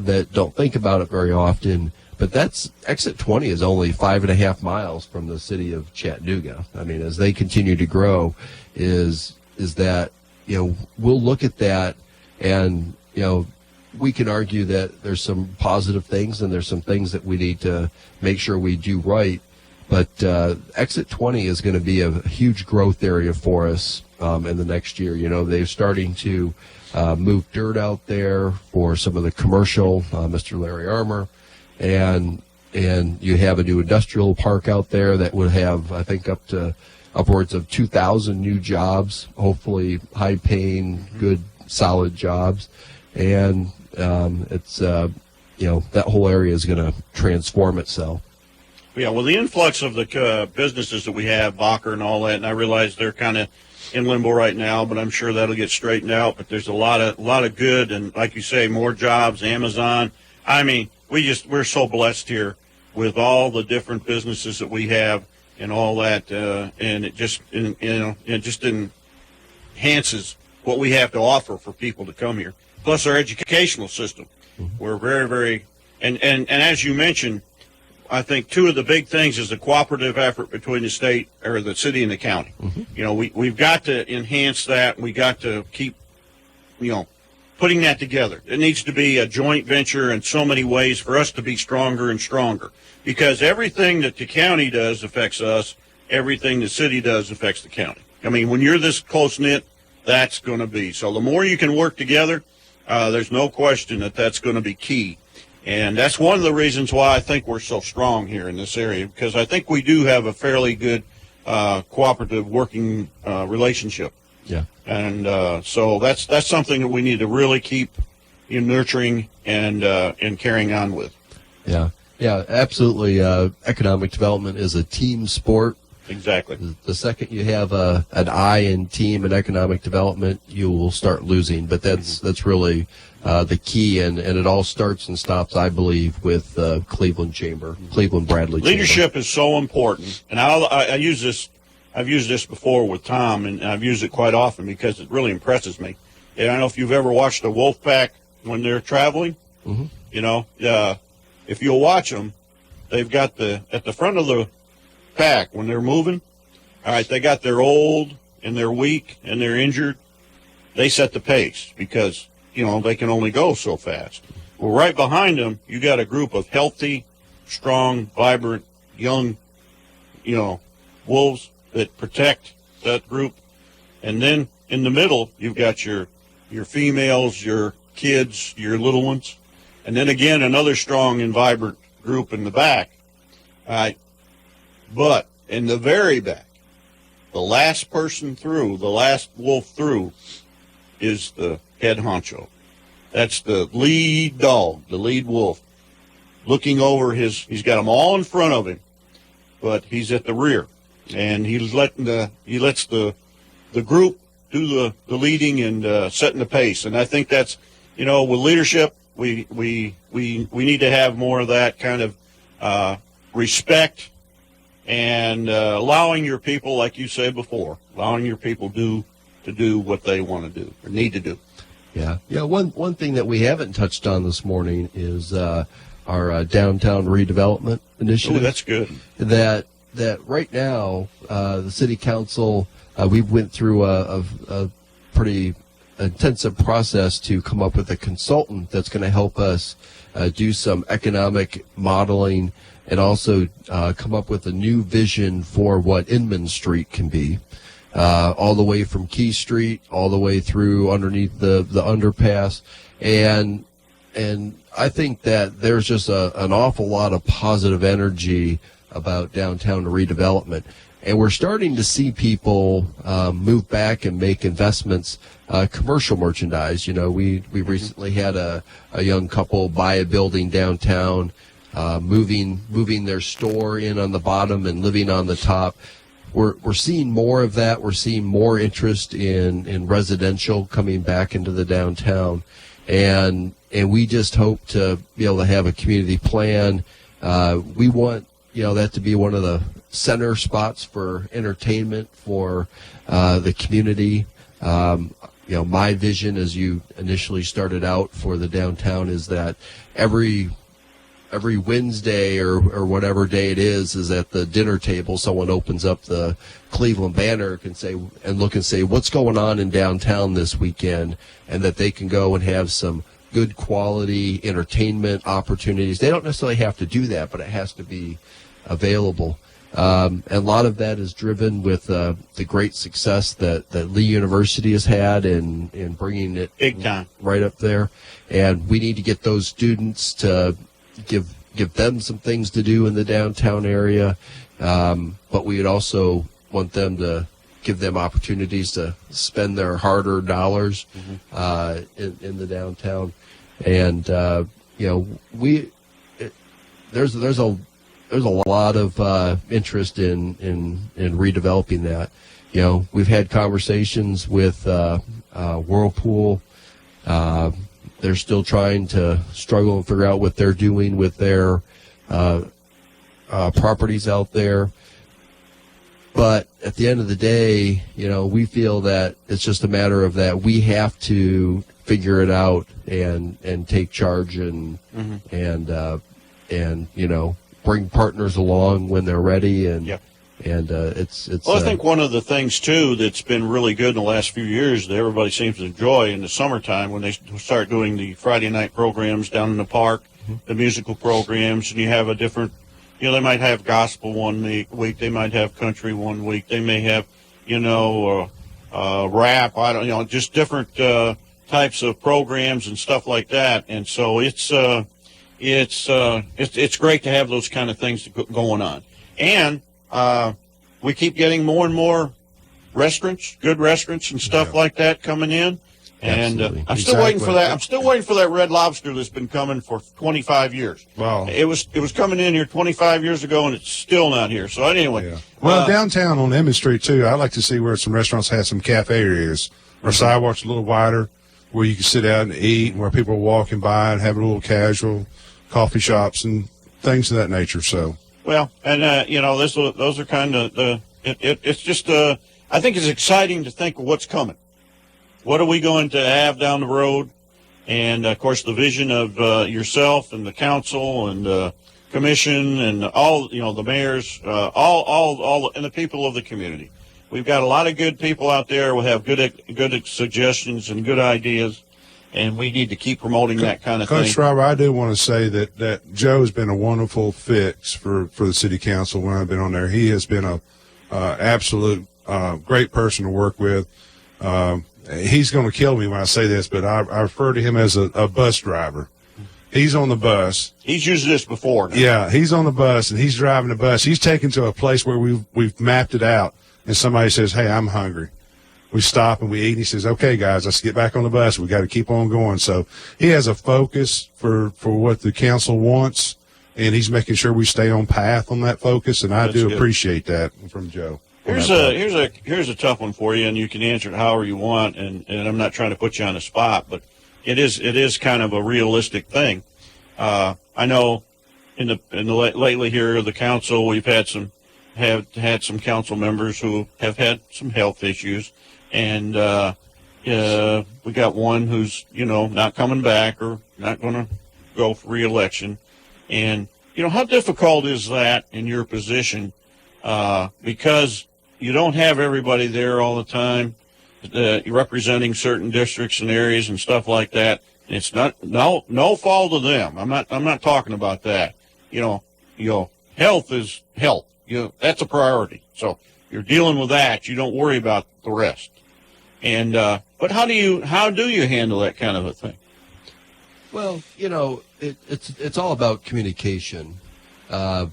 that don't think about it very often, but that's Exit 20 is only 5.5 miles from the city of Chattanooga. I mean, as they continue to grow, is that we'll look at that, and we can argue that there's some positive things and there's some things that we need to make sure we do right. But Exit 20 is going to be a huge growth area for us in the next year. They're starting to move dirt out there for some of the commercial, Mr. Larry Armour, and you have a new industrial park out there that would have, I think, upwards of 2,000 new jobs, hopefully high-paying, good, solid jobs, and it's that whole area is going to transform itself. Yeah, well, the influx of the businesses that we have, Bacher and all that, and I realize they're kind of in limbo right now, but I'm sure that'll get straightened out. But there's a lot of good, and like you say, more jobs. Amazon. I mean, we're so blessed here with all the different businesses that we have and all that, and it just enhances what we have to offer for people to come here. Plus our educational system. We're very, very, and as you mentioned, I think two of the big things is the cooperative effort between the state or the city and the county. We've got to enhance that. We got to keep, putting that together. It needs to be a joint venture in so many ways for us to be stronger and stronger, because everything that the county does affects us. Everything the city does affects the county. I mean, when you're this close knit, that's going to be. So the more you can work together, there's no question that that's going to be key. And that's one of the reasons why I think we're so strong here in this area, because I think we do have a fairly good cooperative working relationship. Yeah. And so that's something that we need to really keep nurturing and carrying on with. Yeah, absolutely. Economic development is a team sport. Exactly. The second you have an I in team and economic development, you will start losing. But that's really the key, and it all starts and stops, I believe, with Cleveland Bradley Chamber. Leadership is so important, and I use this. I've used this before with Tom, and I've used it quite often because it really impresses me. And I don't know if you've ever watched a wolf pack when they're traveling. If you'll watch them, they've got at the front of the pack when they're moving, All right, they got their old and they're weak and they're injured. They set the pace because, they can only go so fast. Well, right behind them, you got a group of healthy, strong, vibrant, young, wolves that protect that group. And then in the middle, you've got your females, your kids, your little ones. And then again, another strong and vibrant group in the back. All right. But in the very back, the last person through, the last wolf through, is the head honcho. That's the lead dog, the lead wolf, looking over he's got them all in front of him, but he's at the rear. And he lets the group do the leading and setting the pace. And I think that's, with leadership, we need to have more of that kind of respect and allowing your people, like you said before, allowing your people to do what they want to do or need to do. Yeah. One thing that we haven't touched on this morning is our downtown redevelopment initiative. Oh, that's good. That right now the city council we went through a pretty intensive process to come up with a consultant that's going to help us do some economic modeling and also come up with a new vision for what Inman Street can be. All the way from Key Street, all the way through underneath the underpass, and I think that there's just an awful lot of positive energy about downtown redevelopment, and we're starting to see people move back and make investments, commercial merchandise. We recently had a young couple buy a building downtown, moving their store in on the bottom and living on the top. We're seeing more of that. We're seeing more interest in residential coming back into the downtown, and we just hope to be able to have a community plan. We want that to be one of the center spots for entertainment for the community. My vision, as you initially started out for the downtown, is that every Wednesday or whatever day it is at the dinner table, someone opens up the Cleveland Banner and look and say, what's going on in downtown this weekend, and that they can go and have some good quality entertainment opportunities. They don't necessarily have to do that, but it has to be available. And a lot of that is driven with the great success that Lee University has had in bringing it big time right up there. And we need to get those students to give them some things to do in the downtown area, but we would also want them to give them opportunities to spend their hard-earned dollars in the downtown. And there's a lot of interest in redeveloping that. We've had conversations with Whirlpool. They're still trying to struggle and figure out what they're doing with their properties out there. But at the end of the day, we feel that it's just a matter of that we have to figure it out and take charge and bring partners along when they're ready. And it's. Well, I think one of the things too that's been really good in the last few years that everybody seems to enjoy in the summertime when they start doing the Friday night programs down in the park, the musical programs, and you have a different. They might have gospel one week, they might have country one week, they may have, rap. Just different types of programs and stuff like that. And so it's great to have those kind of things going on. And we keep getting more and more restaurants, good restaurants and stuff like that coming in. And I'm still waiting for that. I'm still waiting for that Red Lobster that's been coming for 25 years. Wow. It was coming in here 25 years ago, and it's still not here. So anyway. Yeah. Well, downtown on Emmett Street, too, I'd like to see where some restaurants have some cafe areas or sidewalks a little wider where you can sit out and eat, and where people are walking by and have a little casual coffee shops and things of that nature. So. Well, and, those are kind of it's just, I think it's exciting to think of what's coming. What are we going to have down the road? And, of course, the vision of yourself and the council and commission and all, the mayors, all, and the people of the community. We've got a lot of good people out there who have good suggestions and good ideas, and we need to keep promoting that kind of Coach thing. Schriver, I do want to say that Joe's been a wonderful fix for the city council when I've been on there. He has been a absolute great person to work with. He's going to kill me when I say this, but I refer to him as a bus driver. He's on the bus. He's used this before now. Yeah, he's on the bus, and he's driving the bus. He's taken to a place where we've mapped it out, and somebody says, hey, I'm hungry. We stop and we eat, and he says, okay, guys, let's get back on the bus. We got to keep on going. So he has a focus for what the council wants, and he's making sure we stay on path on that focus, and I do appreciate that from Joe. Here's a tough one for you, and you can answer it however you want, and I'm not trying to put you on the spot, but it is kind of a realistic thing. I know lately here the council we've had some council members who have had some health issues, and we got one who's not coming back or not going to go for re-election, and how difficult is that in your position, because you don't have everybody there all the time. You're representing certain districts and areas and stuff like that. It's not no fault of them. I'm not talking about that. Health is health. That's a priority. So you're dealing with that. You don't worry about the rest. And but how do you handle that kind of a thing? Well, it's all about communication. I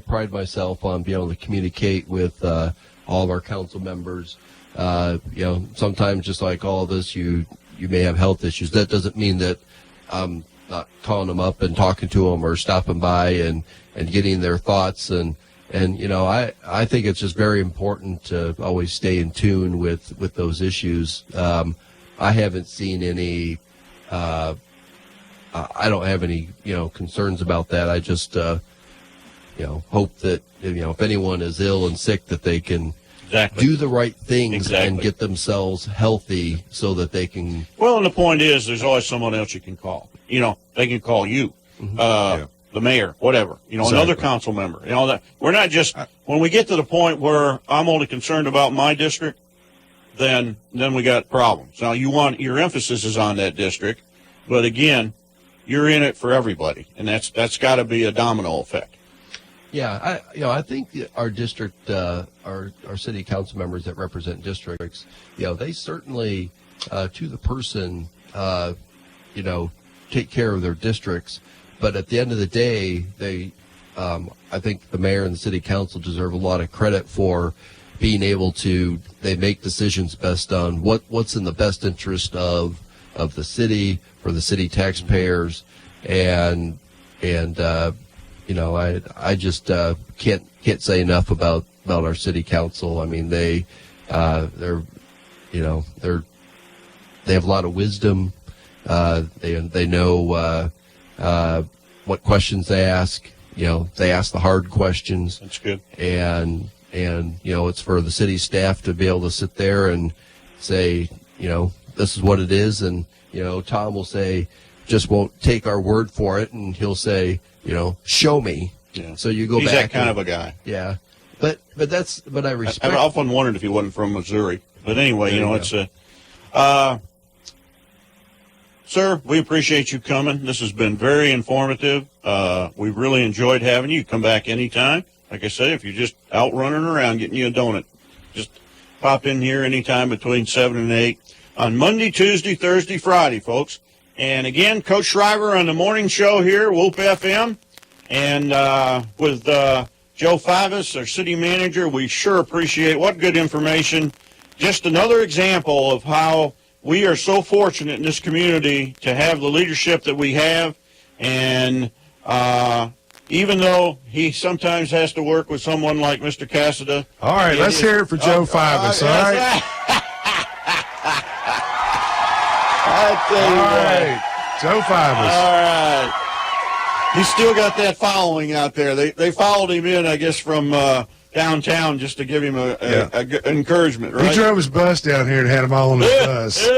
pride myself on being able to communicate with all of our council members. Sometimes just like all of us, you may have health issues. That doesn't mean that I'm not calling them up and talking to them or stopping by and getting their thoughts. And I think it's just very important to always stay in tune with those issues. I haven't seen any, I don't have any, concerns about that. I just, hope that, if anyone is ill and sick, that they can do the right things and get themselves healthy so that they can. Well, and the point is, there's always someone else you can call. They can call you, the mayor, whatever. Another council member. That we're not just when we get to the point where I'm only concerned about my district, then we got problems. Now your emphasis is on that district, but again, you're in it for everybody, and that's got to be a domino effect. Yeah, I think our district, our city council members that represent districts, they certainly, to the person, take care of their districts. But at the end of the day, I think the mayor and the city council deserve a lot of credit for being able to, they make decisions based on what's in the best interest of the city, for the city taxpayers, and I just can't say enough about our city council. I mean, they have a lot of wisdom. They know what questions they ask. They ask the hard questions. That's good. And it's for the city staff to be able to sit there and say, this is what it is. And Tom will say, just won't take our word for it, and he'll say, show me. Yeah. So you go He's back. that kind of a guy. Yeah. But I respect. I've often wondered if he wasn't from Missouri. But anyway, it's sir, we appreciate you coming. This has been very informative. We've really enjoyed having you. Come back anytime. Like I say, if you're just out running around getting you a donut, just pop in here anytime between 7 and 8 on Monday, Tuesday, Thursday, Friday, folks. And again, Coach Schriver on the morning show here, Whoop FM, and with Joe Fivas, our city manager. We sure appreciate what good information. Just another example of how we are so fortunate in this community to have the leadership that we have. And even though he sometimes has to work with someone like Mr. Cassida. All right, let's hear it for Joe Fivas, all right? All right, Joe Fivas. All right. He's still got that following out there. They followed him in, I guess, from downtown just to give him a good encouragement, right? He drove his bus down here and had them all on his bus.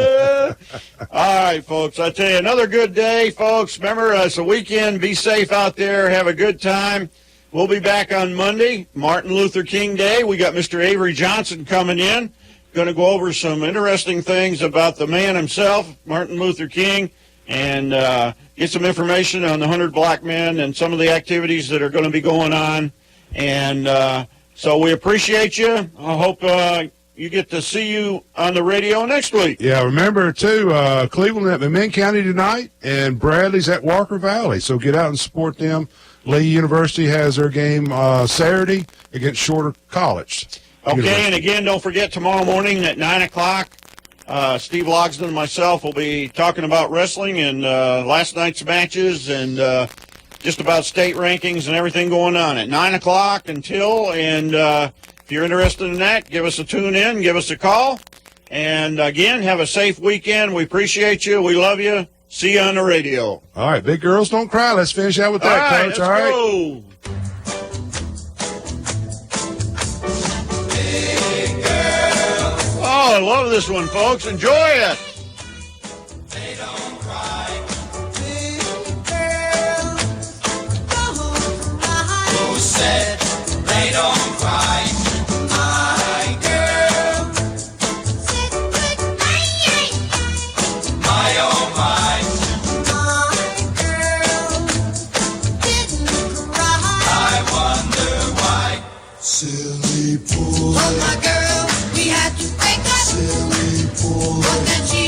All right, folks. I tell you, another good day, folks. Remember, it's a weekend. Be safe out there. Have a good time. We'll be back on Monday, Martin Luther King Day. We got Mr. Avery Johnson coming in. Going to go over some interesting things about the man himself, Martin Luther King, and get some information on the 100 Black Men and some of the activities that are going to be going on. And so we appreciate you. I hope you get to see you on the radio next week. Yeah, remember, too, Cleveland at McMinn County tonight, and Bradley's at Walker Valley. So get out and support them. Lee University has their game Saturday against Shorter College. Okay, University. and again, don't forget, tomorrow morning at 9 o'clock, Steve Logsdon and myself will be talking about wrestling and last night's matches and just about state rankings and everything going on at 9 o'clock until, and if you're interested in that, give us a tune in, give us a call. And again, have a safe weekend. We appreciate you. We love you. See you on the radio. All right, big girls don't cry. Let's finish out with that, Coach. Let's All right. go. Oh, I love this one, folks. Enjoy it. They don't cry. Big girl, don't cry. Who said they don't cry? My girl. Said goodnight. My oh my. My girl didn't cry. I wonder why. Silly boy. Oh, my girl, we had to break up. Silly boy. But then she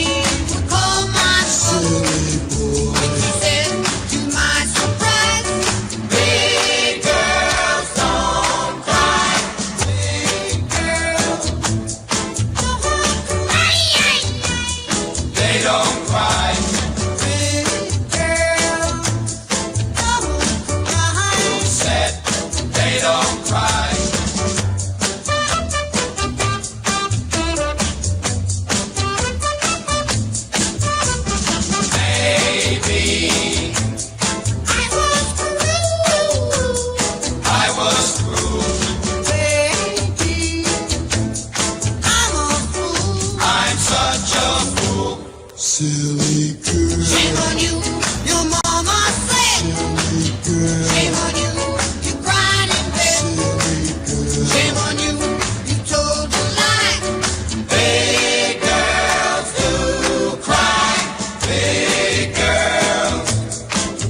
would call my silly boy. And she said, to my surprise, big girls don't cry. Big girls don't cry. They don't cry. Big girls don't cry. Who said they don't cry? Silly girl. Shame on you, your mama said. Silly girl. Shame on you, you cried in bed. Silly girl. Shame on you, you told a lie. Big girls do cry. Big girls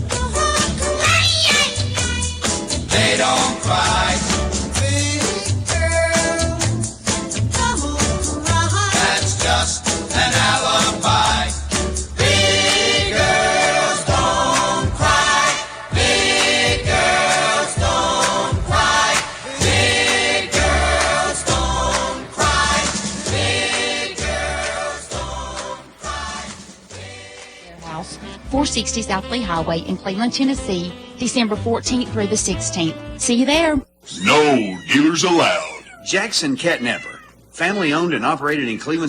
don't cry. They don't cry. Big girls don't cry. That's just an alibi. House, 460 South Lee Highway in Cleveland, Tennessee, December 14th through the 16th. See you there. No dealers allowed. Jackson Catnapper, family owned and operated in Cleveland